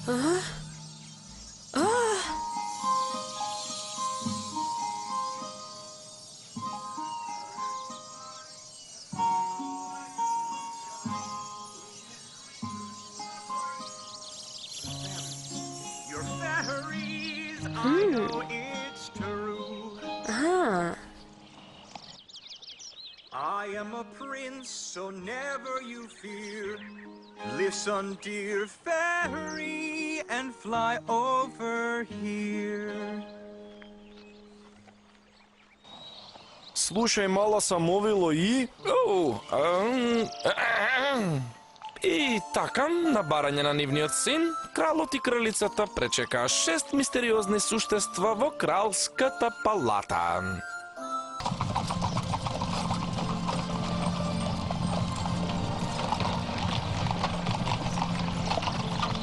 Your fairies, I know it's true. I am a prince, so never you fear. Listen, dear fairy, and fly over here. Слушај, мала самовило и... И така, на барање на нивниот син, кралот и кралицата пречекаа 6 мистериозни суштества во кралската палата.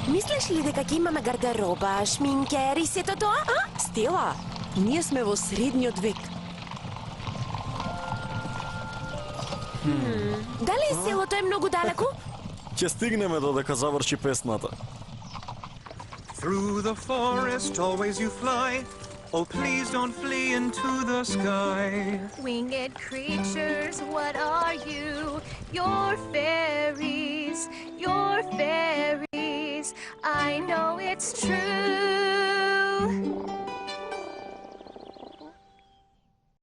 Мислиш ли дека ќе имаме гардероба, шминкер и сето тоа, а? Стела, ние сме во средниот век. Дали селото е многу далеку? Ќе стигнеме додека заврши песната. Through the forest always you fly. Oh, please don't flee into the sky. Winged creatures, what are you? You're fairies, you're fairies. I know it's true.